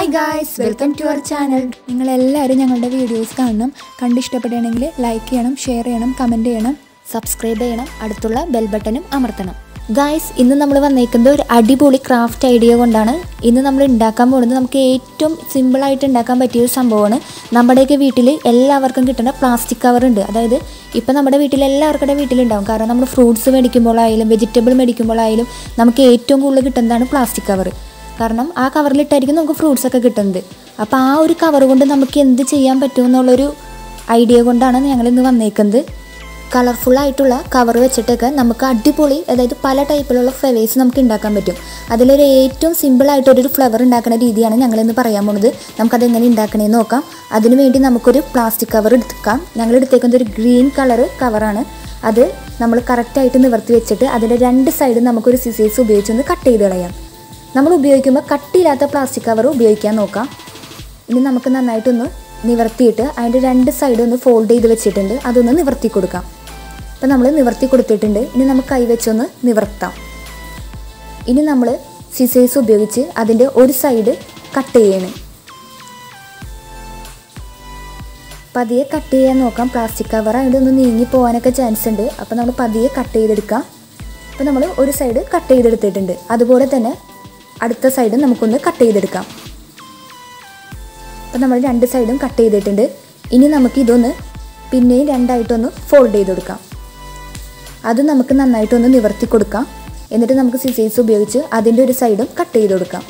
Hi guys, welcome to our channel. നിങ്ങൾ എല്ലാവരും ഞങ്ങളുടെ വീഡിയോസ് കാണണം. കണ്ടിഷ്ടപ്പെടുകയാണെങ്കിൽ ലൈക്ക് ചെയ്യണം, ഷെയർ ചെയ്യണം, കമന്റ് ചെയ്യണം, സബ്സ്ക്രൈബ് ചെയ്യണം, അടുത്തുള്ള ബെൽ ബട്ടണും അമർത്തണം. ഗായ്സ്, ഇന്ന് നമ്മൾ വന്നേക്കുന്നത് ഒരു അടിപൊളി ക്രാഫ്റ്റ് ഐഡിയ കൊണ്ടാണ്. ഇന്ന് നമ്മൾ ഉണ്ടാക്കാൻ പോകുന്നത് നമുക്ക് ഏറ്റവും സിമ്പിളായിട്ട് ഉണ്ടാക്കാൻ പറ്റിയ ഒരു സംഭവമാണ്. നമ്മുടെയൊക്കെ വീട്ടിൽ എല്ലാവർക്കും കിട്ടുന്ന പ്ലാസ്റ്റിക് കവർ ഉണ്ട്. അതായത് ഇപ്പം നമ്മുടെ വീട്ടിൽ എല്ലാവർക്കും വീട്ടിലുണ്ടാവും. കാരണം നമ്മൾ ഫ്രൂട്ട്സ് മേടിക്കുമ്പോഴായാലും വെജിറ്റബിൾ മേടിക്കുമ്പോഴായാലും നമുക്ക് ഏറ്റവും കൂടുതൽ കിട്ടുന്നതാണ് പ്ലാസ്റ്റിക് കവർ. കാരണം ആ കവറിലിട്ടായിരിക്കും നമുക്ക് ഫ്രൂട്ട്സൊക്കെ കിട്ടുന്നത്. അപ്പോൾ ആ ഒരു കവർ കൊണ്ട് നമുക്ക് എന്ത് ചെയ്യാൻ പറ്റുമെന്നുള്ളൊരു ഐഡിയ കൊണ്ടാണ് ഞങ്ങളിന്ന് വന്നേക്കുന്നത്. കളർഫുള്ളായിട്ടുള്ള കവർ വെച്ചിട്ടൊക്കെ നമുക്ക് അടിപൊളി, അതായത് പല ടൈപ്പിലുള്ള ഫ്ലവേഴ്സ് നമുക്ക് ഉണ്ടാക്കാൻ പറ്റും. അതിലൊരു ഏറ്റവും സിമ്പിളായിട്ടൊരു ഫ്ലവർ ഉണ്ടാക്കുന്ന രീതിയാണ് ഞങ്ങളിന്ന് പറയാൻ പോകുന്നത്. നമുക്കതെങ്ങനെ ഉണ്ടാക്കണമെന്ന് നോക്കാം. അതിനുവേണ്ടി നമുക്കൊരു പ്ലാസ്റ്റിക് കവർ എടുക്കാം. ഞങ്ങൾ എടുത്തേക്കുന്നത് ഒരു ഗ്രീൻ കളർ കവറാണ്. അത് നമ്മൾ കറക്റ്റായിട്ട് നിവർത്തി വെച്ചിട്ട് അതിൻ്റെ രണ്ട് സൈഡും നമുക്കൊരു സിസേഴ്സ് ഉപയോഗിച്ചൊന്ന് കട്ട് ചെയ്ത് കളയാം. നമ്മൾ ഉപയോഗിക്കുമ്പോൾ കട്ടിയില്ലാത്ത പ്ലാസ്റ്റിക് കവർ ഉപയോഗിക്കാൻ നോക്കാം. ഇനി നമുക്ക് നന്നായിട്ടൊന്ന് നിവർത്തിയിട്ട് അതിൻ്റെ രണ്ട് സൈഡും ഒന്ന് ഫോൾഡ് ചെയ്ത് വെച്ചിട്ടുണ്ട്. അതൊന്ന് നിവർത്തി കൊടുക്കാം. അപ്പോൾ നമ്മൾ നിവർത്തി കൊടുത്തിട്ടുണ്ട്. ഇനി നമുക്ക് കൈ വെച്ചൊന്ന് നിവർത്താം. ഇനി നമ്മൾ സിസേഴ്സ് ഉപയോഗിച്ച് അതിൻ്റെ ഒരു സൈഡ് കട്ട് ചെയ്യണം. പതിയെ കട്ട് ചെയ്യാൻ നോക്കാം. പ്ലാസ്റ്റിക് കവർ അതിൻ്റെ ഒന്ന് നീങ്ങി പോകാനൊക്കെ ചാൻസ് ഉണ്ട്. അപ്പോൾ നമ്മൾ പതിയെ കട്ട് ചെയ്തെടുക്കാം. അപ്പോൾ നമ്മൾ ഒരു സൈഡ് കട്ട് ചെയ്തെടുത്തിട്ടുണ്ട്. അതുപോലെ തന്നെ അടുത്ത സൈഡും നമുക്കൊന്ന് കട്ട് ചെയ്തെടുക്കാം. അപ്പോൾ നമ്മൾ രണ്ട് സൈഡും കട്ട് ചെയ്തിട്ടുണ്ട്. ഇനി നമുക്ക് ഇതൊന്ന് പിന്നെയും രണ്ടായിട്ടൊന്ന് ഫോൾഡ് ചെയ്ത് കൊടുക്കാം. അത് നമുക്ക് നന്നായിട്ടൊന്ന് നിവർത്തി കൊടുക്കാം. എന്നിട്ട് നമുക്ക് സിസേഴ്സ് ഉപയോഗിച്ച് അതിൻ്റെ ഒരു സൈഡും കട്ട് ചെയ്ത് കൊടുക്കാം.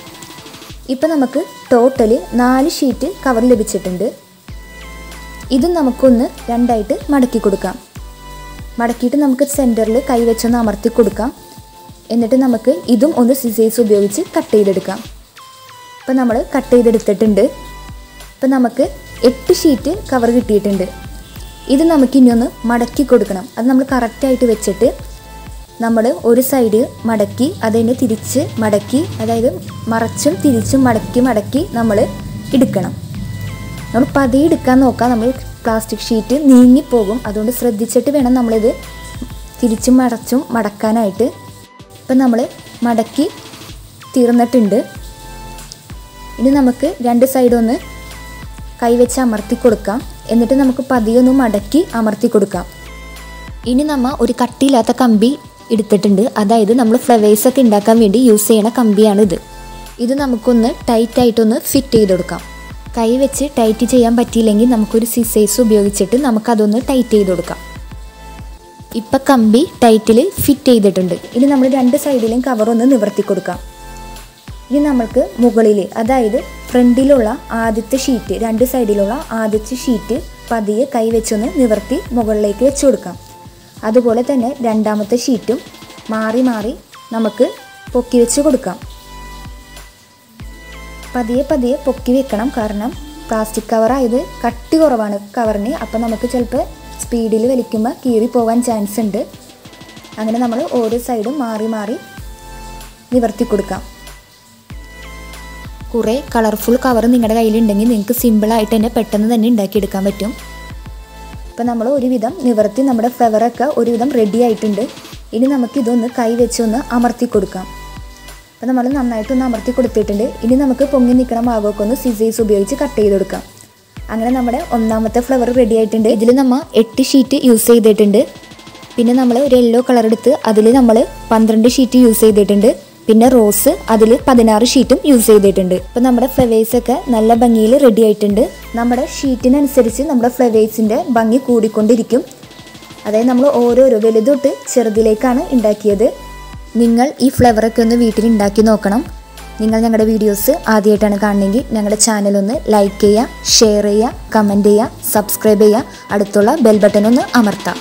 ഇപ്പം നമുക്ക് ടോട്ടൽ 4 ഷീറ്റ് കവർ ലഭിച്ചിട്ടുണ്ട്. ഇതും നമുക്കൊന്ന് രണ്ടായിട്ട് മടക്കി കൊടുക്കാം. മടക്കിയിട്ട് നമുക്ക് സെൻറ്ററിൽ കൈ വെച്ചൊന്ന് അമർത്തി കൊടുക്കാം. എന്നിട്ട് നമുക്ക് ഇതും ഒന്ന് സിസേഴ്സ് ഉപയോഗിച്ച് കട്ട് ചെയ്തെടുക്കാം. അപ്പോൾ നമ്മൾ കട്ട് ചെയ്തെടുത്തിട്ടുണ്ട്. ഇപ്പം നമുക്ക് 8 ഷീറ്റ് കവർ കിട്ടിയിട്ടുണ്ട്. ഇത് നമുക്ക് ഇനി ഒന്ന് മടക്കി കൊടുക്കണം. അത് നമ്മൾ കറക്റ്റായിട്ട് വെച്ചിട്ട് നമ്മൾ ഒരു സൈഡ് മടക്കി അതിനെ തിരിച്ച് മടക്കി, അതായത് മറച്ചും തിരിച്ചും മടക്കി നമ്മൾ എടുക്കണം. നമ്മൾ പതിയെ എടുക്കാൻ നോക്കാം. നമ്മൾ പ്ലാസ്റ്റിക് ഷീറ്റ് നീങ്ങിപ്പോകും. അതുകൊണ്ട് ശ്രദ്ധിച്ചിട്ട് വേണം നമ്മളിത് തിരിച്ചും മറച്ചും മടക്കാനായിട്ട്. ഇപ്പം നമ്മൾ മടക്കി തീർന്നിട്ടുണ്ട്. ഇനി നമുക്ക് രണ്ട് സൈഡൊന്ന് കൈവച്ച് അമർത്തി കൊടുക്കാം. എന്നിട്ട് നമുക്ക് പതിയൊന്ന് മടക്കി അമർത്തി കൊടുക്കാം. ഇനി നമ്മൾ ഒരു കട്ടിയില്ലാത്ത കമ്പി എടുത്തിട്ടുണ്ട്. അതായത് നമ്മൾ ഫ്ലവേഴ്സൊക്കെ ഉണ്ടാക്കാൻ വേണ്ടി യൂസ് ചെയ്യണ കമ്പിയാണിത്. ഇത് നമുക്കൊന്ന് ടൈറ്റായിട്ടൊന്ന് ഫിറ്റ് ചെയ്ത് കൊടുക്കാം. കൈ വെച്ച് ടൈറ്റ് ചെയ്യാൻ പറ്റിയില്ലെങ്കിൽ നമുക്കൊരു സിസേഴ്സ് ഉപയോഗിച്ചിട്ട് നമുക്കതൊന്ന് ടൈറ്റ് ചെയ്ത് കൊടുക്കാം. ഇപ്പം കമ്പി ടൈറ്റിൽ ഫിറ്റ് ചെയ്തിട്ടുണ്ട്. ഇനി നമ്മൾ രണ്ട് സൈഡിലും കവറൊന്ന് നിവർത്തി കൊടുക്കാം. ഇനി നമ്മൾക്ക് മുകളിൽ, അതായത് ഫ്രണ്ടിലുള്ള ആദ്യത്തെ ഷീറ്റ്, രണ്ട് സൈഡിലുള്ള ആദ്യത്തെ ഷീറ്റ് പതിയെ കൈ വെച്ചൊന്ന് നിവർത്തി മുകളിലേക്ക് വെച്ച് കൊടുക്കാം. അതുപോലെ തന്നെ രണ്ടാമത്തെ ഷീറ്റും മാറി മാറി നമുക്ക് പൊക്കി വെച്ച് കൊടുക്കാം. പതിയെ പൊക്കി വെക്കണം. കാരണം പ്ലാസ്റ്റിക് കവറായത് കട്ടി കുറവാണ് കവറിന്. അപ്പം നമുക്ക് ചിലപ്പോൾ സ്പീഡിൽ വലിക്കുമ്പോൾ കീറി പോകാൻ ചാൻസ് ഉണ്ട്. അങ്ങനെ നമ്മൾ ഓരോ സൈഡും മാറി മാറി നിവർത്തി കൊടുക്കാം. കുറേ കളർഫുൾ കവർ നിങ്ങളുടെ കയ്യിലുണ്ടെങ്കിൽ നിങ്ങൾക്ക് സിമ്പിളായിട്ട് തന്നെ പെട്ടെന്ന് തന്നെ ഉണ്ടാക്കിയെടുക്കാൻ പറ്റും. ഇപ്പം നമ്മൾ ഒരുവിധം നിവർത്തി നമ്മുടെ ഫ്ലവറൊക്കെ ഒരുവിധം റെഡി ആയിട്ടുണ്ട്. ഇനി നമുക്കിതൊന്ന് കൈ വെച്ചൊന്ന് അമർത്തി കൊടുക്കാം. അപ്പം നമ്മൾ നന്നായിട്ടൊന്ന് അമർത്തി കൊടുത്തിട്ടുണ്ട്. ഇനി നമുക്ക് പൊങ്ങി നിൽക്കണ ഭാഗമൊക്കെ ഒന്ന് സിസേഴ്സ് ഉപയോഗിച്ച് കട്ട് ചെയ്ത് കൊടുക്കാം. അങ്ങനെ നമ്മുടെ ഒന്നാമത്തെ ഫ്ലവർ റെഡി ആയിട്ടുണ്ട്. ഇതിൽ നമ്മൾ 8 ഷീറ്റ് യൂസ് ചെയ്തിട്ടുണ്ട്. പിന്നെ നമ്മൾ ഒരു യെല്ലോ കളർ എടുത്ത് അതിൽ നമ്മൾ 12 ഷീറ്റ് യൂസ് ചെയ്തിട്ടുണ്ട്. പിന്നെ റോസ് അതിൽ 16 ഷീറ്റും യൂസ് ചെയ്തിട്ടുണ്ട്. ഇപ്പം നമ്മുടെ ഫ്ലവേഴ്സൊക്കെ നല്ല ഭംഗിയിൽ റെഡി ആയിട്ടുണ്ട്. നമ്മുടെ ഷീറ്റിനനുസരിച്ച് നമ്മുടെ ഫ്ലവേഴ്സിൻ്റെ ഭംഗി കൂടിക്കൊണ്ടിരിക്കും. അതായത് നമ്മൾ ഓരോരോ വലുതൊട്ട് ചെറുതിലേക്കാണ് ഉണ്ടാക്കിയത്. നിങ്ങൾ ഈ ഫ്ലവറൊക്കെ ഒന്ന് വീട്ടിൽ ഉണ്ടാക്കി നോക്കണം. നിങ്ങൾ ഞങ്ങളുടെ വീഡിയോസ് ആദ്യമായിട്ടാണ് കാണണമെങ്കിൽ ഞങ്ങളുടെ ചാനലൊന്ന് ലൈക്ക് ചെയ്യുക, ഷെയർ ചെയ്യുക, കമൻറ്റ് ചെയ്യുക, സബ്സ്ക്രൈബ് ചെയ്യുക, അടുത്തുള്ള ബെൽ ബട്ടൺ ഒന്ന് അമർത്താം.